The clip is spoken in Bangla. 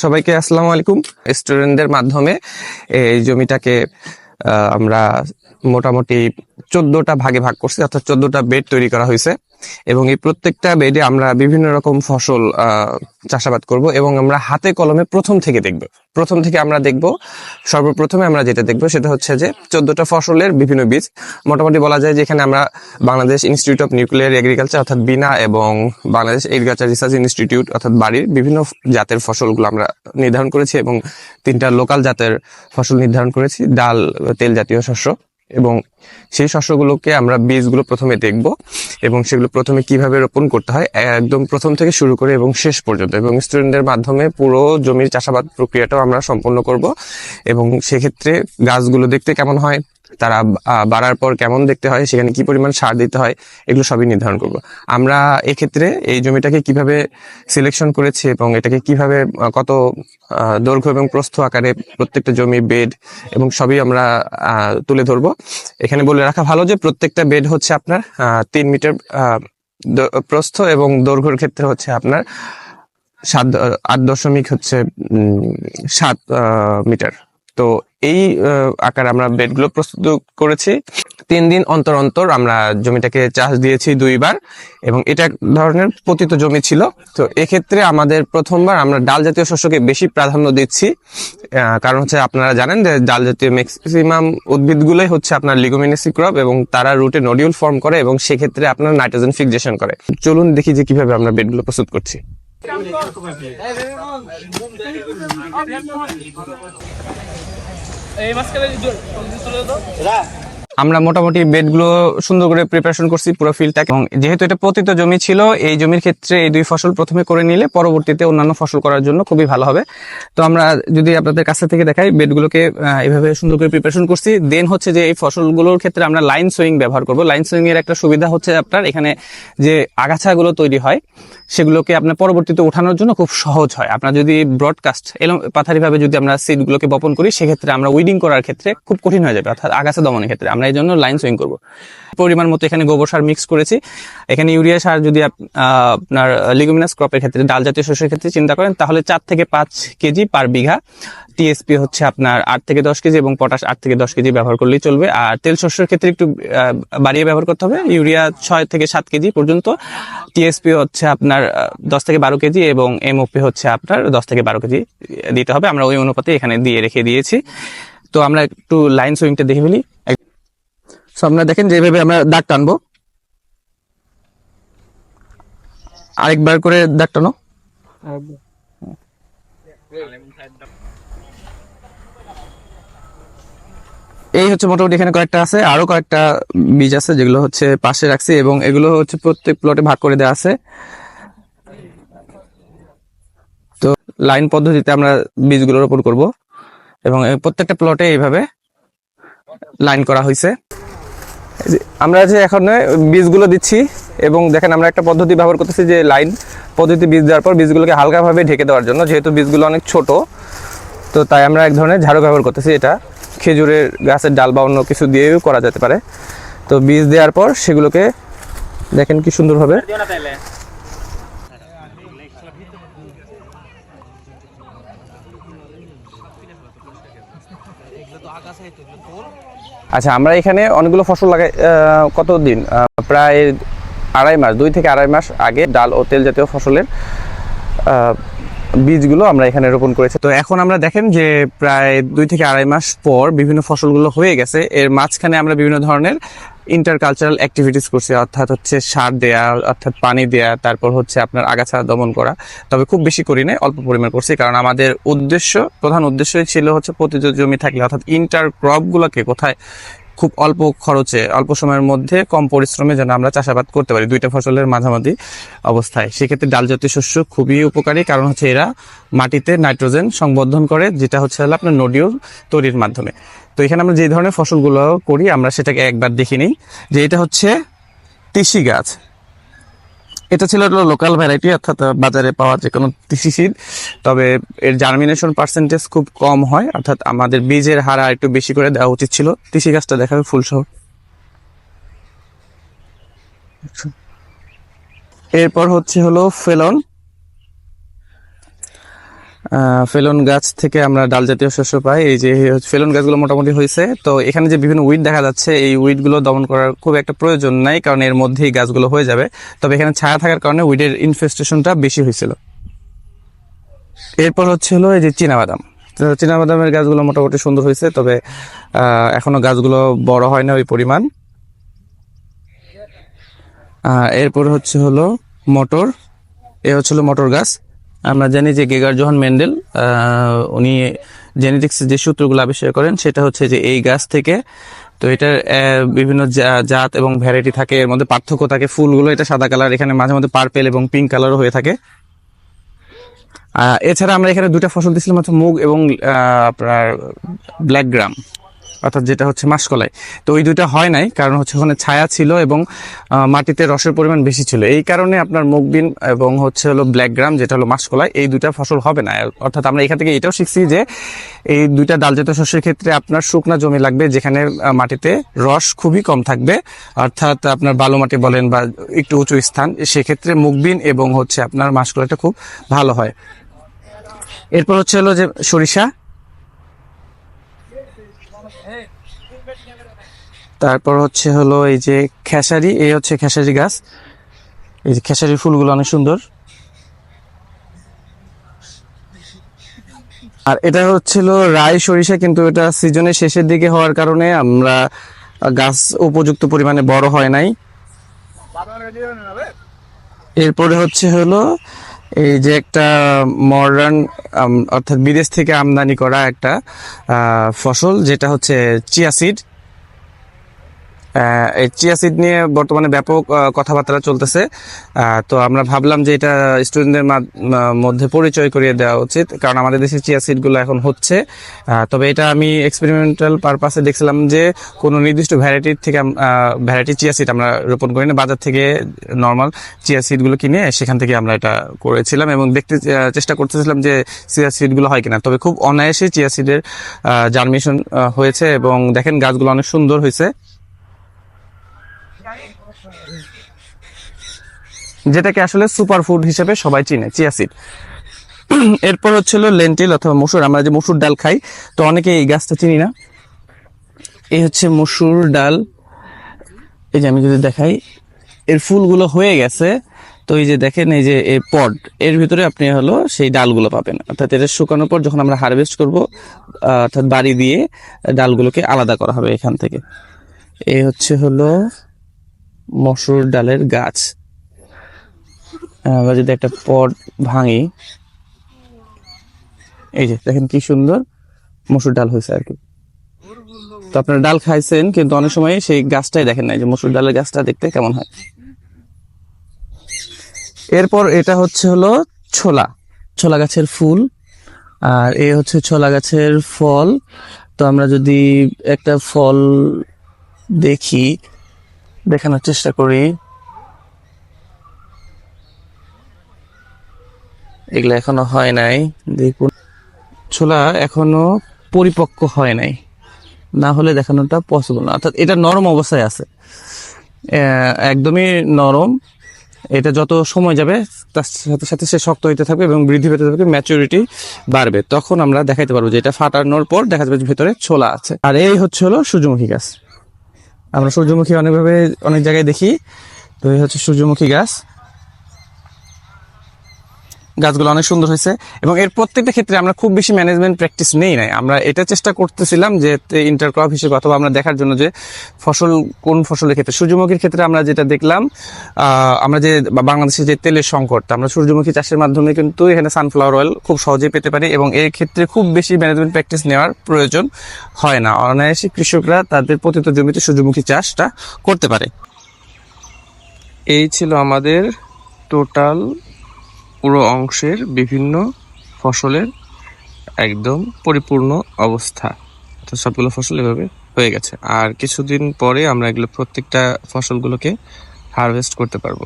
সবাইকে আসসালামু আলাইকুম। স্টুডেন্টদের মাধ্যমে এই জমিটাকে আমরা মোটামুটি 14টা ভাগে ভাগ করছি, অর্থাৎ 14টা বেড তৈরি করা হয়েছে এবং এই প্রত্যেকটা বেডে আমরা বিভিন্ন রকম ফসল চাষাবাদ করব এবং আমরা হাতে কলমে প্রথম থেকে আমরা দেখব। সর্বপ্রথমে আমরা যেটা দেখব সেটা হচ্ছে যে 14টা ফসলের বিভিন্ন বীজ। মোটামুটি বলা যায় যে এখানে আমরা Bangladesh institute of nuclear agriculture অর্থাৎ বিনা এবং বাংলাদেশ এগ্রিকালচার রিসার্চ ইনস্টিটিউট অর্থাৎ বাড়ির বিভিন্ন জাতের ফসলগুলো আমরা নির্ধারণ করেছি এবং 3টা লোকাল জাতের ফসল নির্ধারণ করেছি, ডাল, তেল জাতীয় শস্য। এবং সেই শস্যগুলোকে আমরা বীজগুলো প্রথমে দেখব এবং সেগুলো প্রথমে কিভাবে রোপণ করতে হয় একদম প্রথম থেকে শুরু করে এবং শেষ পর্যন্ত, এবং স্টুডেন্টদের মাধ্যমে পুরো জমির চাষাবাদ প্রক্রিয়াটাও আমরা সম্পন্ন করব। এবং সেক্ষেত্রে গাছগুলো দেখতে কেমন হয়, তারা বাড়ার পর কেমন দেখতে হয়, সেখানে কি পরিমাণ সার দিতে হয়, এগুলো সবই নির্ধারণ করব। আমরা এক্ষেত্রে এই জমিটাকে কিভাবে সিলেকশন করেছি এবং এটাকে কিভাবে কত দৈর্ঘ্য এবং প্রস্থ আকারে প্রত্যেকটা জমি বেড এবং সবই আমরা তুলে ধরবো। এখানে বলে রাখা ভালো যে প্রত্যেকটা বেড হচ্ছে আপনার 3 মিটার প্রস্থ এবং দৈর্ঘ্যের ক্ষেত্রে হচ্ছে আপনার 8.7 মিটার। তো এই আকার আমরা বেডগুলো প্রস্তুত করেছি। 3 দিন অন্তর অন্তর আমরা জমিটাকে চাষ দিয়েছি 2বার এবং এটা এক ধরনের পতিত জমি ছিল। তো এক্ষেত্রে আমাদের প্রথমবার আমরা ডাল জাতীয় শস্যকে বেশি প্রাধান্য দিচ্ছি, কারণ হচ্ছে আপনারা জানেন যে ডাল জাতীয় ম্যাক্সিমাম উদ্ভিদগুলোই হচ্ছে আপনার লিগুমিনেসি ক্রপ এবং তারা রুটে নোডিউল ফর্ম করে এবং সেক্ষেত্রে আপনার নাইট্রোজেন ফিক্সেশন করে। চলুন দেখি যে কিভাবে আমরা বেডগুলো প্রস্তুত করছি। আমরা মোটামুটি বেডগুলো সুন্দর করে প্রিপারেশন করছি পুরো ফিল্ডটাকে, এবং যেহেতু এটা পতিত জমি ছিল এই জমির ক্ষেত্রে এই 2 ফসল প্রথমে করে নিলে পরবর্তীতে অন্যান্য ফসল করার জন্য খুবই ভালো হবে। তো আমরা যদি আপনাদের কাছে থেকে দেখাই, বেডগুলোকে এইভাবে সুন্দর করে প্রিপারেশন করছি। দেন হচ্ছে যে এই ফসলগুলোর ক্ষেত্রে আমরা লাইন সোয়িং ব্যবহার করব। লাইন সোয়িং এর একটা সুবিধা হচ্ছে আপনার এখানে যে আগাছাগুলো তৈরি হয় সেগুলোকে আপনার পরবর্তীতে ওঠানোর জন্য খুব সহজ হয়। আপনার যদি ব্রডকাস্ট পাথারিভাবে যদি আমরা সিডগুলোকে বপন করি সেক্ষেত্রে আমরা উইডিং করার ক্ষেত্রে খুব কঠিন হয়ে যাবে, অর্থাৎ আগাছা দমনের ক্ষেত্রে আমরা এই জন্য লাইন সোয়িং করব। পরিমাণ মতো এখানে গোবর সার মিক্স করেছি। এখানে ইউরিয়া সার যদি আপনার লিগুমিনাস ক্রপের ক্ষেত্রে, ডাল জাতীয় শস্যের ক্ষেত্রে চিন্তা করেন তাহলে 4 থেকে 5 কেজি পার বিঘা। টিএসপি হচ্ছে আপনার 8 থেকে 10 কেজি এবং পটাশ 8 থেকে 10 কেজি ব্যবহার করলেই চলবে। আর তেল শস্যের ক্ষেত্রে একটু বাড়িয়ে ব্যবহার করতে হবে, ইউরিয়া 6 থেকে 7 কেজি পর্যন্ত, টিএসপি হচ্ছে আপনার 10 থেকে 12 কেজি এবং এমওপি হচ্ছে আপনার 10 থেকে 12 কেজি দিতে হবে। আমরা ওই অনুপাতে এখানে দিয়ে রেখে দিয়েছি। তো আমরা একটু লাইন সুইংটা দেখে ফেলি। আপনারা দেখেন যেভাবে আমরা দাগ টানবো, আরেকবার করে দাগ টানো। এই হচ্ছে মোটামুটি এখানে কয়েকটা আছে, আরো কয়েকটা বীজ আছে যেগুলো হচ্ছে পাশে রাখছি এবং এগুলো হচ্ছে প্রত্যেক প্লটে ভাগ করে দেওয়া আছে। তো লাইন পদ্ধতিতে আমরা বীজগুলো রোপণ করব এবং প্রত্যেকটা প্লটে এইভাবে লাইন করা হয়েছে। আমরা যে এখন বীজগুলো দিচ্ছি এবং দেখেন আমরা একটা পদ্ধতি ব্যবহার করতেছি যে লাইন পদ্ধতি বীজ দেওয়ার পর বীজগুলোকে হালকাভাবে ঢেকে দেওয়ার জন্য, যেহেতু বীজগুলো অনেক ছোট তো তাই আমরা এক ধরনের ঝাড়ু ব্যবহার করতেছি। এটা খেজুরের গাছের ডাল বা অন্য কিছু দিয়েও করা যেতে পারে। তো বীজ দেওয়ার পর সেগুলোকে দেখেন কি সুন্দরভাবে আচ্ছা, আমরা এখানে অনেকগুলো ফসল লাগাই। কতদিন, প্রায় 2.5 মাস, 2 থেকে 2.5 মাস আগে ডাল ও তেল জাতীয় ফসলের বীজগুলো আমরা এখানে রোপণ করেছি। তো এখন আমরা দেখেন যে প্রায় 2 থেকে 2.5 মাস পর বিভিন্ন ফসলগুলো হয়ে গেছে। এর মাঝখানে আমরা বিভিন্ন ধরনের ইন্টারকালচারাল অ্যাক্টিভিটিস করছি, অর্থাৎ হচ্ছে সার দেয়া, অর্থাৎ পানি দেয়া, তারপর হচ্ছে আপনার আগাছা দমন করা। তবে খুব বেশি করি না, অল্প পরিমাণ করছি, কারণ আমাদের প্রধান উদ্দেশ্যই ছিল হচ্ছে পতিত জমি থাকলে অর্থাৎ ইন্টার ক্রপগুলোকে কোথায় খুব অল্প খরচে অল্প সময়ের মধ্যে কম পরিশ্রমে যেন আমরা চাষাবাদ করতে পারি 2টা ফসলের মাঝামাঝি অবস্থায়। সেক্ষেত্রে ডাল জাতীয় শস্য খুবই উপকারী, কারণ হচ্ছে এরা মাটিতে নাইট্রোজেন সংবর্ধন করে, যেটা হচ্ছে আপনার নোডিউল তৈরির মাধ্যমে। তো এখানে আমরা যে ধরনের ফসলগুলো করি আমরা সেটাকে একবার দেখে নিই। যে এটা হচ্ছে তিসি গাছ, এটা ছিল লোকাল ভ্যারাইটি, অর্থাৎ বাজারে পাওয়া যে কোনো তিসি সিড। তবে এর জার্মিনেশন পার্সেন্টেজ খুব কম হয়, অর্থাৎ আমাদের বীজের হার একটু বেশি করে দেওয়া উচিত ছিল। তিসি গাছটা দেখাবে ফুল সহ। এরপর হচ্ছে হলো ফেলন। ফেলন গাছ থেকে আমরা ডাল জাতীয় শস্য পাই। এই যে ফেলন গাছগুলো মোটামুটি হয়েছে, তো এখানে যে বিভিন্ন উইড দেখা যাচ্ছে, এই উইডগুলো দমন করার খুব একটা প্রয়োজন নাই, কারণ এর মধ্যেই গাছগুলো হয়ে যাবে। তবে এখানে ছায়া থাকার কারণে উইডের ইনফেস্টেশনটা বেশি হয়েছিল। এরপর হচ্ছে হলো এই যে চীনাবাদাম। তো চীনাবাদামের গাছগুলো মোটামুটি সুন্দর হয়েছে, তবে এখনো গাছগুলো বড় হয় না ওই পরিমাণ। এরপর হচ্ছে হলো মটর। এ হচ্ছে হলো মটর গাছ। আমরা জানি যে গেগার জোহান মেন্ডেল উনি জেনেটিক্সের যে সূত্রগুলো আবিষ্কার করেন সেটা হচ্ছে যে এই গাছ থেকে। তো এটার বিভিন্ন জাত এবং ভ্যারাইটি থাকে, এর মধ্যে পার্থক্য থাকে। ফুলগুলো এটা সাদা কালার, এখানে মাঝে মধ্যে পার্পেল এবং পিঙ্ক কালারও হয়ে থাকে। এছাড়া আমরা এখানে দুটা ফসল দিয়েছিলাম, হচ্ছে মুগ এবং আপনার ব্ল্যাক গ্রাম, অর্থাৎ যেটা হচ্ছে মাসকলাই। তো ওই দুইটা হয় নাই, কারণ হচ্ছে ওখানে ছায়া ছিল এবং মাটিতে রসের পরিমাণ বেশি ছিল। এই কারণে আপনার মুগবিন এবং হচ্ছে হলো ব্ল্যাক গ্রাম, যেটা হলো মাসকলাই, এই দুইটা ফসল হবে না। অর্থাৎ আমরা এখান থেকে এটাও শিখছি যে এই দুইটা ডালজাতীয় শস্যের ক্ষেত্রে আপনার শুকনা জমি লাগবে, যেখানে মাটিতে রস খুবই কম থাকবে, অর্থাৎ আপনার বালু মাটি বলেন বা একটু উঁচু স্থান, সেক্ষেত্রে মুগবিন এবং হচ্ছে আপনার মাসকলাইটা খুব ভালো হয়। এরপর হচ্ছে হলো যে সরিষা, তারপর হচ্ছে হলো এই যে খেসারি। এই হচ্ছে খেসারি গাছ, এই যে খেসারির ফুলগুলো অনেক সুন্দর। আর এটা হচ্ছিল রাই সরিষা, কিন্তু এটা সিজনের শেষের দিকে হওয়ার কারণে আমরা গাছ উপযুক্ত পরিমাণে বড় হয় নাই। এরপরে হচ্ছে হলো এই যে একটা মডার্ন, অর্থাৎ বিদেশ থেকে আমদানি করা একটা ফসল, যেটা হচ্ছে চিয়া সিড। এই চিয়া সিড নিয়ে বর্তমানে ব্যাপক কথাবার্তা চলতেছে। তো আমরা ভাবলাম যে এটা স্টুডেন্টদের মধ্যে পরিচয় করিয়ে দেওয়া উচিত, কারণ আমাদের দেশে চিয়া সিডগুলো এখন হচ্ছে। তবে এটা আমি এক্সপেরিমেন্টাল পারপাসে দেখছিলাম যে কোনো নির্দিষ্ট ভ্যারাইটির থেকে ভ্যারাইটি চিয়া সিড আমরা রোপণ করি না, বাজার থেকে নর্মাল চিয়া সিডগুলো কিনে সেখান থেকে আমরা এটা করেছিলাম এবং দেখতে চেষ্টা করতেছিলাম যে চিয়া সিডগুলো হয় কিনা। তবে খুব অনায়াসে চিয়া সিডের জার্মিনেশন হয়েছে এবং দেখেন গাছগুলো অনেক সুন্দর হয়েছে, যেটাকে আসলে সুপার ফুড হিসেবে সবাই চিনে, চিয়া সিড। এরপর হচ্ছিল লেন্টিল অথবা মসুর। আমরা যে মসুর ডাল খাই, তো অনেকে এই গাছটা চিনি না। এই হচ্ছে মসুর ডাল। এই যে আমি যদি দেখাই, এর ফুলগুলো হয়ে গেছে। তো এই যে দেখেন, এই যে এই পড, এর ভিতরে আপনি হলো সেই ডালগুলো পাবেন, অর্থাৎ এটা শুকানোর পর যখন আমরা হারভেস্ট করব, অর্থাৎ বাড়ি দিয়ে ডালগুলোকে আলাদা করা হবে এখান থেকে। এই হচ্ছে হলো মসুর ডালের গাছ। আমরা যদি একটা পট ভাঙি, এই যে দেখেন কি সুন্দর মসুর ডাল হয়েছে আর কি। তো আপনারা ডাল খাইছেন, কিন্তু অনেক সময় সেই গাছটাই দেখেন না, যে মসুর ডালের গাছটা দেখতে কেমন হয়। এরপর এটা হচ্ছে হলো ছোলা, ছোলা গাছের ফুল। আর এই হচ্ছে ছোলা গাছের ফল। তো আমরা যদি একটা ফল দেখি, দেখানোর চেষ্টা করি। এগুলো এখনো হয় নাই, দেখুন ছোলা এখনো পরিপক্ক হয় নাই, না হলে দেখানোটা পসিবল না। অর্থাৎ এটা নরম অবস্থায় আছে, একদমই নরম। এটা যত সময় যাবে তার সাথে সাথে সে শক্ত হইতে থাকবে এবং বৃদ্ধি পেতে থাকবে, ম্যাচুরিটি বাড়বে। তখন আমরা দেখাইতে পারবো যে এটা ফাটানোর পর দেখা যাবে ভেতরে ছোলা আছে। আর এই হচ্ছে হলো সূর্যমুখী গাছ। আমরা সূর্যমুখী অনেকভাবে অনেক জায়গায় দেখি। তো এই হচ্ছে সূর্যমুখী গাছ। গাছগুলো অনেক সুন্দর হয়েছে এবং এর প্রত্যেকটা ক্ষেত্রে আমরা খুব বেশি ম্যানেজমেন্ট প্র্যাকটিস নেই নাই। আমরা এটা চেষ্টা করতেছিলাম যে ইন্টারক্রপ হিসেবে, অথবা আমরা দেখার জন্য যে ফসল কোন ফসলের ক্ষেত্রে। সূর্যমুখীর ক্ষেত্রে আমরা যেটা দেখলাম, আমরা যে বাংলাদেশে যে তেলের সংকট, আমরা সূর্যমুখী চাষের মাধ্যমে কিন্তু এখানে সানফ্লাওয়ার অয়েল খুব সহজেই পেতে পারি এবং এর ক্ষেত্রে খুব বেশি ম্যানেজমেন্ট প্র্যাকটিস নেওয়ার প্রয়োজন হয় না। অনায়াসে কৃষকরা তাদের পতিত জমিতে সূর্যমুখী চাষটা করতে পারে। এই ছিল আমাদের টোটাল পুরো অংশের বিভিন্ন ফসলের একদম পরিপূর্ণ অবস্থা। তো সবগুলো ফসল এভাবে হয়ে গেছে, আর কিছুদিন পরে আমরা এগুলো প্রত্যেকটা ফসলগুলোকে হারভেস্ট করতে পারবো।